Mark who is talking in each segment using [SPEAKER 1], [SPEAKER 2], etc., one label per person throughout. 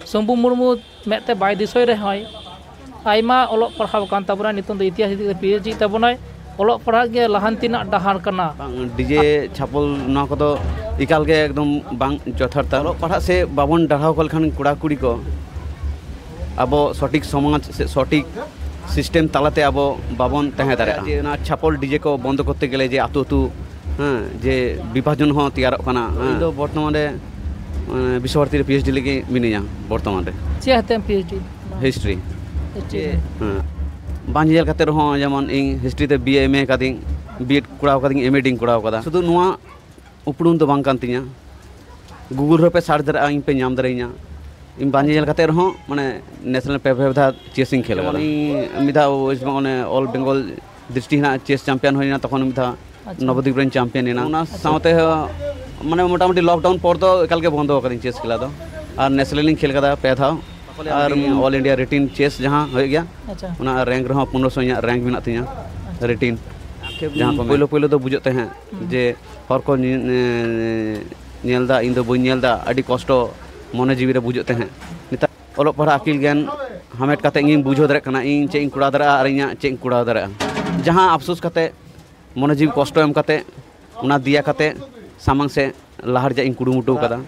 [SPEAKER 1] शंभू मुर्मू मेते बाय दिसोय रहाय आयमा ओलग पढ़ाव कान ताबना नितों दो इतिहास इदी पीएचडी ताबनाय ओलग पढ़ा के लहानतिना डहार कना
[SPEAKER 2] डीजे छापल ना को इकाल के एकदम बांग जथार्थ ओलग पढ़ा से बाबन डढ़ाव कल खान कुड़ा कुड़ी को अब सठिक समाज से सठिक सिस्टेम तालाते अब बाबन तहे दारे जे ना छापल डीजे को बंद करते गेले जे आतु आतु जे विभाजन हो तैयार कना तो बर्तमान रे विश्वभारती पीएचडी लगे मिनिया बर्तमान रे
[SPEAKER 1] चे हते पीएचडी
[SPEAKER 2] हिस्ट्री बांग जेल खातिर हो जेमन इन हिस्ट्री ते बीए एमए कादिं बीएड कुड़ाव कादिं एमए डिंग कुड़ाव कदा शुधु नुआ उपड़ुम तो बांग कान तिया गूगल रे पे सर्च दरा इन पे नाम दरेኛ इन बांग जेल खातिर हो माने नेशनल पेपरधा चेसिंग खेल कदा मिधा माने ऑल बेंगल डिस्ट्रिक्ट ना चेस चैंपियन होइना तखन मिधा नवद्वीप रेन चैंपियन एना उना साथे माने मोटामुटी लॉकडाउन पर तो एकाल के बंद कदिं चेस खेला दो और नेशनल खेल कदा पे था और ऑल इंडिया रेटिन चेस जहाँ हो गया उना रैंक रहा 1500 रैंक में तिया रेटिन जहाँ को पहले पहले तो बुझते हैं जे हर को नेलदा इन दो नेलदा अड़ी कष्ट मन जीवी रे बुझते हैं निता ओलो पढ़ा अकिल ज्ञान हमेट काते इन बुझो दरे कना इन चे इन कुड़ा दरा और इना चे इन कुड़ा दरा जहाँ अफसोस काते मन जीवी कष्ट एम काते उना दिया काते सामंग से लहर जा इन कुड़ुमुटु कदा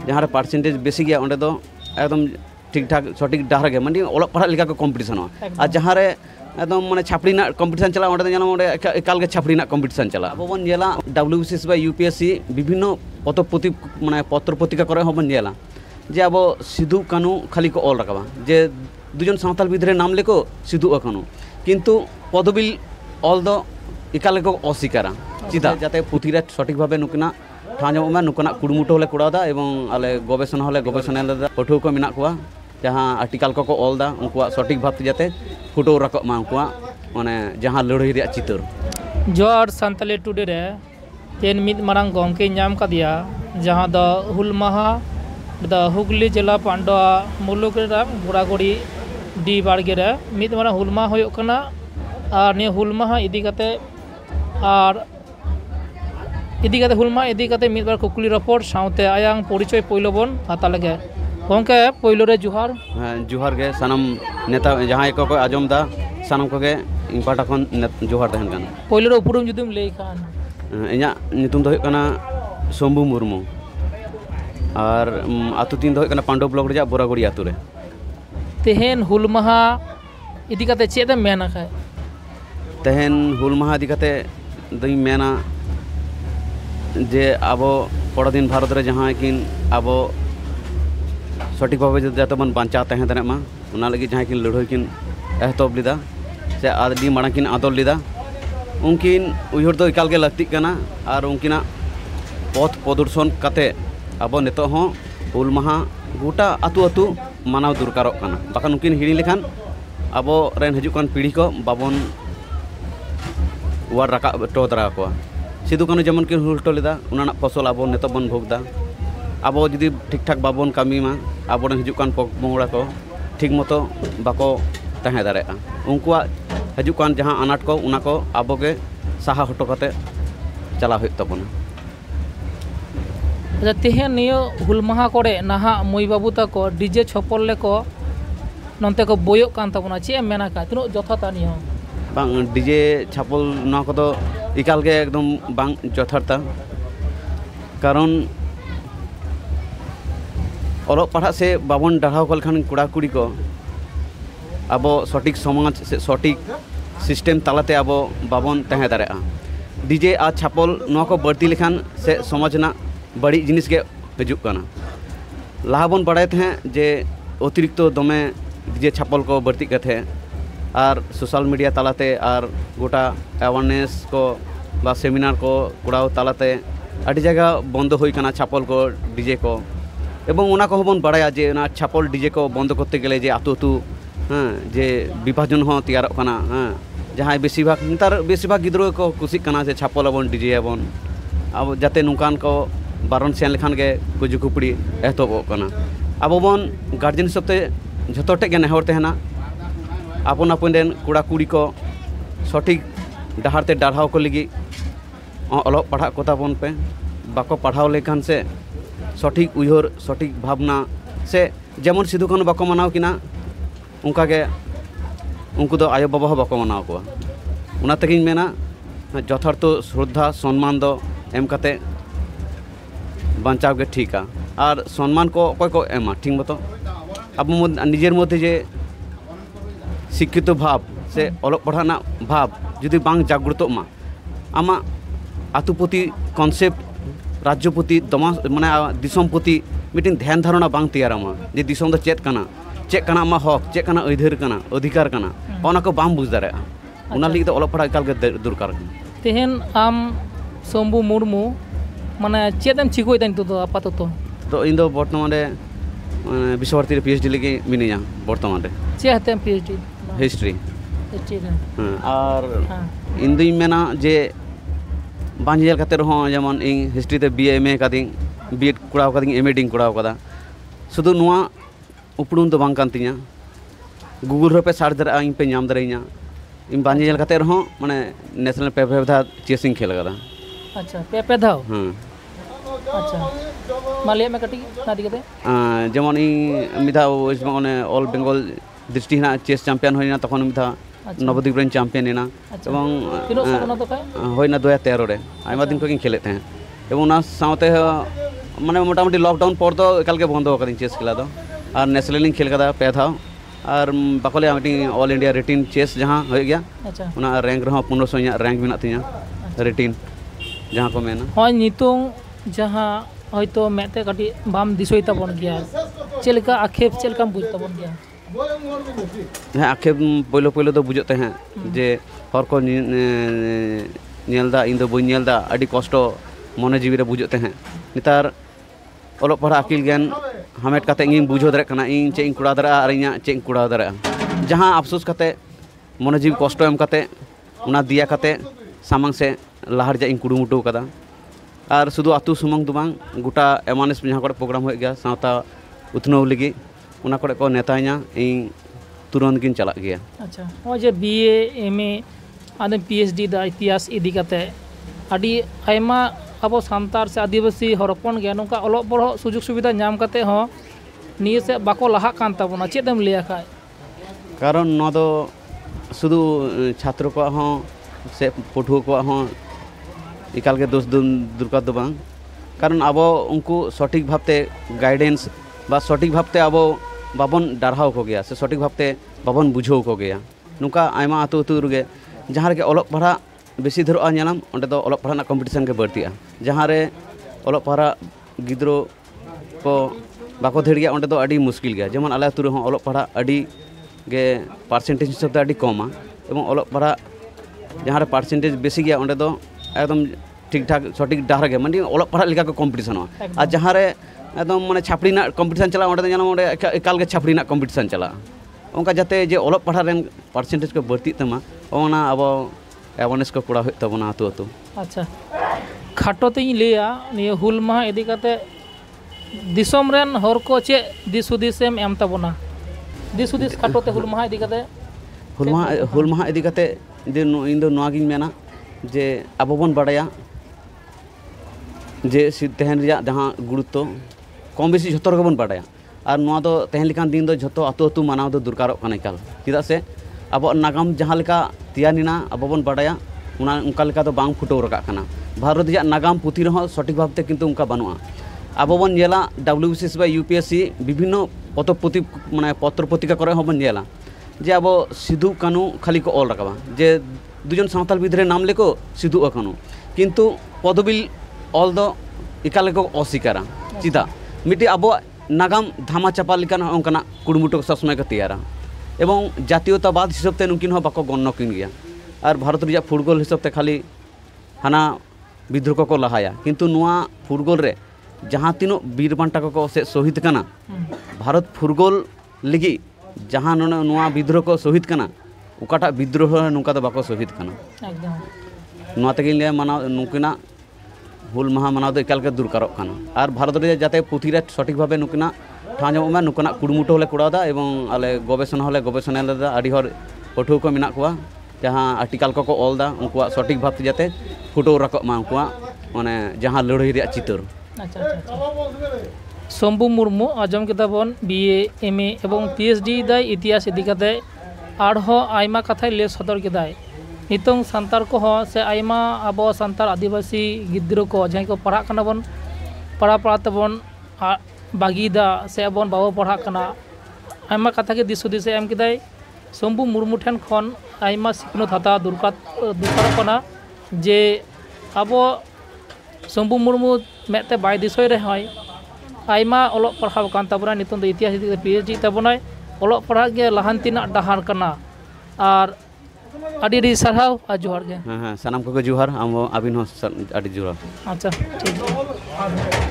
[SPEAKER 2] जहाँ रे परसेंटेज बेसी गया ओंडे दो एकदम ठीक ठाक सठिक डहार के माने ओलग पढ़ा लिखा कॉम्पिटिशन और जहाँ रे एकदम माने छापड़ी ना कॉम्पिटिशन चला ओंडे जाना ओंडे एकाल के छापड़ी ना कॉम्पिटिशन चला अब बन जेला डब्ल्यूबीसीएस बा यूपीएससी विभिन्न पत्र माने पत्र पत्रिका करे हबन जेला जे अब सिधु कानू खाली को ऑल रखा जे दुजन सावताल विद्रे नाम लेको सिधु कानू किंतु पदबिल ऑल दो एकाल को अस्वीकारा चिदा जाते पुथिरे सठिक भावे नुकना ठाजमा नुकना कुड़मुटो हले कुड़ादा एवं आले गवेषणा हले गवेषणा पठुआ को मेना कुआ जहाँ आर्टिकल को ऑलदा उनकुआ सठिक भाव जाते फोटो रकब मा उनकुआ माने जहाँ लड़ाई रे चितर
[SPEAKER 1] जोर संताली टुडे रे तेन मिद मारंग गंके नाम कादिया जहाँ द हुल माहा द हुगली जिला पांडवा मुलुक रे बुरागोड़ी डी बाड़गे रे मिद मारंग हुल माहा होयो कना और ने हुल माहा इदी काते और इदी काते हुल माहा इदी काते मिद बार कुकुली रपोर्ट साउते आयांग परिचय पहिलो बन हाता लगे गंके पहिलो रे जुहार
[SPEAKER 2] जुहार के सनम नेता जहाँ को आजम दा सनम को के इन पाटा खन जुहार तहन कान
[SPEAKER 1] पहिलो रे उपरुम जुदुम लई खान
[SPEAKER 2] इना नितुम दो कना शंभू मुर्मू और आतु तीन दो कना पांडव ब्लॉक रे बोरागोड़ी आतु रे
[SPEAKER 1] तेहन हुल माहा इदी काते चेद मेना खाय
[SPEAKER 2] तेहन हुल माहा इदी काते दई मेना जे अब पड़ा दिन भारत रे जहाँ किन अब सठिक भाव जाते बन बांचा तहन दाने मा उना लगी जहाँ किन लड़ाई किन एहतब लीदा से आदि माड़ा किन आदर लीदा उनकिन उहर दो इकाल के लगती कना और उनकिना पथ प्रदर्शन काते अब नितो हो हुल माहा गोटा आतु आतु मानाव दरकारों कना बाकान उनकिन हिड़ी लेखान अब रेन हजुकान पीढ़ी को बाबन वार रका टो दरा को सिधु कानू जेमन किन हुलटो लेदा उना फसल अब नितो बन भोगदा अब जुदी ठीक ठाक बाबन कामी मा अब हजुकान पगमोड़ा को ठीक मतो बाको तहे दारे उनकुआ हजुकान जहाँ अनाट को उना को अब के साहा हटो काते चला हुई तबना
[SPEAKER 1] तेहन नियो हुल माहा कोड़े नाहा मई बाबू तको डीजे छपल लेको नंते को बोयो कान तबना चे मेना का तिनो जथाता नियो
[SPEAKER 2] बांग डीजे छापल ना को तो इकाल के एकदम बांग जथार्थ कारण ओलग पढ़ा से बाबन डढ़ाव कल खान कुड़ा कुड़ी को अब सठिक समाज से सठिक सिस्टेम तालाते अब बाबन तहे दारे डीजे आ छापल ना को बढ़ती लेखान से समाज ना बड़ी जिनिस के हजुक काना लहा बन बड़ाय थे जे अतिरिक्त दमे डीजे छापल को बढ़ती कथे और सोशल मीडिया तालाते और गोटा अवेयरनेस को बा सेमिनार को कुड़ाव तालाते अड़ी जगह बंद होई काना छापल को डीजे को एवं उना को बन बड़ाया जे ना छापल डीजे को बंद करते गेले जे आतु आतु जे विभाजन हो तैयार काना जहाँ बेसिभाग नतार बेसिभाग गिद्रो को कुसिक काना से छापल अबन डीजे अबन अब जाते नुकान को बारन सेन लेखान के कुजु कुपड़ी एहतबो काना अब बन गार्जियन सबते झतो टे नेहर तेहना आपन आपन देन कुड़ा कुड़ी को सठिक डहारते डाढ़ाव को लगी अलग पढ़ा को ताबन पे बाको पढ़ाव लेखान से सठिक उयहर सठिक भावना से जेमन सिधु कानू बाको मनाव किना उनकागे उनको दो आयो बाबा बाको मनाव को उना तकिन मेना यथार्थ श्रद्धा सम्मान दो एम कते बांचाव के ठीका और सम्मान को अकय को एमा ठीक मतो अब निजेर मध्य जे शिक्षित भाव से अलग पढ़ाना भाव जुदी बांग जागृत मा आमा आतुपति कॉन्सेप्ट राज्यपति दमा माने दिसमपति मिटिंग ध्यान धारणा बांग तैयारमा जे दिसम द चेत कना मा हक चेत कना अधिकार कना ओना को बाम बुझ दारे उना लगी तो अलग पढ़ा एकाल के दरकार
[SPEAKER 1] तेहन आम शंभु मुर्मू माने चेतम चिकोय तन तो आपातत
[SPEAKER 2] तो इन दो वर्तमान रे विश्वभारती रे पीएचडी लगी मिनिया वर्तमान रे
[SPEAKER 1] चे हते पीएचडी
[SPEAKER 2] हिस्ट्री और
[SPEAKER 1] हाँ।
[SPEAKER 2] इन दुई मेना जे बांझ जेल खातिर हो जेमन इन हिस्ट्री ते बीए एमए कादिंग बीएड कुड़ाव कादिंग एमए डिंग कुड़ाव कदा शुधु नुआ उपड़ुन तो बांग कान तिया गूगल रे पे सर्च दरा इन पे नाम दरेኛ इन बांझ जेल खातिर हो माने नेशनल पे धा चेसिंग खेल कदा
[SPEAKER 1] अच्छा पे धाव
[SPEAKER 2] हां
[SPEAKER 1] अच्छा मालिया में कटी नादी कते
[SPEAKER 2] जेमन इन मिधा वेस्ट बंगाल ऑल बेंगल दृष्टि ना चेस चैंपियन होइना तखन मिधा नवद्वीप रेन चैंपियन एना एवं
[SPEAKER 1] तिनो सपना तो काय
[SPEAKER 2] होइना 2013 रे आइमा दिन को किन खेले थे एवं ना साउते माने मोटामुटी लॉकडाउन पर तो एकाल के बंद कर चेस खेला दो और नेशनल लिंग खेल कदा पे था और Bakle meeting all India रेटिन chess जहां हो गया
[SPEAKER 1] अच्छा
[SPEAKER 2] उना रैंक रहा 1500 रैंक मेना तिया रेटिन जहां को मेना
[SPEAKER 1] होय नितों जहां हयतो मेते कटी बाम दिसोय तबन गया चेलका आखेप चेलकाम बुझ तबन गया
[SPEAKER 2] हाँ आखेप पहले पहले तो बुझते हैं जे हर को नेलदा इन दो बई नेलदा अडी कष्ट मने जीवी रे बुझते हैं नितार ओलो पढ़ा अकिल ज्ञान हमेट काते इन बुझो दरे कना इन चे इन कुड़ा दरा और इना चे इन कुड़ा दरा जहां अफसोस काते मने जीवी कष्ट एम काते उना दिया काते सामंग से लहर जा इन कुडुमुटो कदा और शुद्ध आतु सुमंग दो बांग गोटा एमानेस जहाँ को प्रोग्राम हो गया सावता उतनव लगी उना को नेताइना इन तुरंत किन चला गया
[SPEAKER 1] अच्छा हो जे बीए एमए आदे पीएचडी दा इतिहास इदी काते आदि आयमा अब सानतार से आदिवासी हरपन गया नोका अलोक बड़ सुजुग सुविधा नाम काते हो निये से बाको लहा कान ताबोना चेदम लिया खाय
[SPEAKER 2] कारण न दो शुद्ध छात्र को हो से पठुआ को हो इकाल के दोष दुर्का दो बांग कारण अब उनको सठिक भावते गाइडेंस बा सठिक भावते अब बाबन डारहाव को गया से सठिक भावते बाबन बुझाव को गया नुका आयमा आतु आतु रुगे जहाँ रे अलग पढ़ा बेसी धरोआ नेलाम ओंडे दो अलग पढ़ा कम्पिटिशन के बढ़तिया जहाँ रे अलग पढ़ा गिद्रो को बाको धेर गया ओंडे दो अड़ी मुश्किल गया जेमन आले आतु रे हो अलग पढ़ा अड़ी गे परसेंटेज हिसाब ते अड़ी कमा एवं अलग पढ़ा जहाँ रे परसेंटेज बेसी गया ओंडे दो एकदम ठीक ठाक सठिक डाहर के माने अलग पढ़ा लेका को कम्पिटिशन और जहाँ रे एकदम माने छापड़ी ना कम्पिटिशन चला ओंडे जाना ओंडे एकाल के छापड़ी ना कम्पिटिशन चला उनका जाते जे अलग पढ़ा रेन परसेंटेज को बढ़ती तमा ओना अब अवेयरनेस को कुड़ा तबना आतु आतु
[SPEAKER 1] अच्छा खाटो ते लिया निये हुल माह इदी काते दिसम रेन हर को चे दिसुदिसम एम तबना दिसुदिस खाटो ते हुल माह इदी काते
[SPEAKER 2] हुल माह इदी काते इन दो नोआ गिन मेना जे अब बन बाड़ाया जे तेहन रिया जहाँ गुरुत्व कम बेसी झोतो रगे बन बाड़ाया और नोआ दो तेहन लेकान दिन दो झोतो आतु आतु मानाव दो दुर्कारक काना एकाल चेदा से अब नागाम जहाँ लेका तियानिना अब बन बाड़ाया उना उनका लेका तो बांग फुटो रका काना भारत रिया नागाम पुथि रहो सठिक भावते किंतु उनका बनुआ अब बन जेला डब्ल्यूबीसीएस बा यूपीएससी विभिन्न पत्र माने पत्र पत्रिका करे हो बन जेला जे अब सिधु कानू खाली को ऑल रकाबा जे दुजन सावताल बिद्रे नाम लेको सिधु अकानू किंतु पदबिल ऑल दो इकाल को अस्वीकारा चिदा मिट्टी अब नागाम धामा चापा लेकान ओंकाना कुड़मुटो सब समय को तैयारा एवं जातीयतावाद हिसाब ते नुकिन हो बाको गण्य किन गया और भारत रिया फुटबॉल हिसाब ते खाली हाना विद्रोह को लहाया किंतु नुआ फुटबॉल रे जहाँ तीनों वीर बांटा को से शहीद कना भारत फुटबॉल लगी जहाँ नुआ विद्रोह को शहीद कना उकाटा विद्रोह नुका तो बाको शहीद कना एकदम नुआ तकिन ले माना नुकिना हुल माहा मानाव दो एकाल के दुर्कारक काना और भारत रे जाते पुथि रे सठिक भावे नुकिना ठाव ᱧᱟᱢᱚᱜ नुकना कुड़मुटो हले कुड़ादा एवं आले गवेषणा हले गवेषणा लेदा आडी हर पठुआ को मेना कुआ जहाँ आर्टिकल को ऑलदा उनकुआ सठिक भाव जाते फोटो रकब मा उनकुआ माने जहाँ लड़ाई रे चितर
[SPEAKER 1] अच्छा अच्छा शम्भु मुर्मू आजम केदाबन BA MA एवं PhD दाय इतिहास इदी काते आरहो आयमा कथाय ले सदर केदाय नितों सांतार को हो से आयमा आबो सांतार आदिवासी गिद्रो को जहां को पढ़ा कना बन पढ़ा तबन बागीदा से अबन बाबो पढ़ा कना आयमा कथा के दिस हुदिस एम केदाय शम्भु मुर्मू ठेन खन आयमा सिखनत हता दुरकार कना जे आबो शम्भु मुर्मू मेते बाय दिसोय रे होय आयमा ओलग पढ़ाव कान ताबना नितों इतिहास इदी PhD ताबनाय ओलग पढ़ा के लहानतिना डाहार कना और अडी सारहाव आ जोहार गे
[SPEAKER 2] हाँ हाँ सनाम को जोहार आम अबिन हो अडी जोहार
[SPEAKER 1] अच्छा ठीक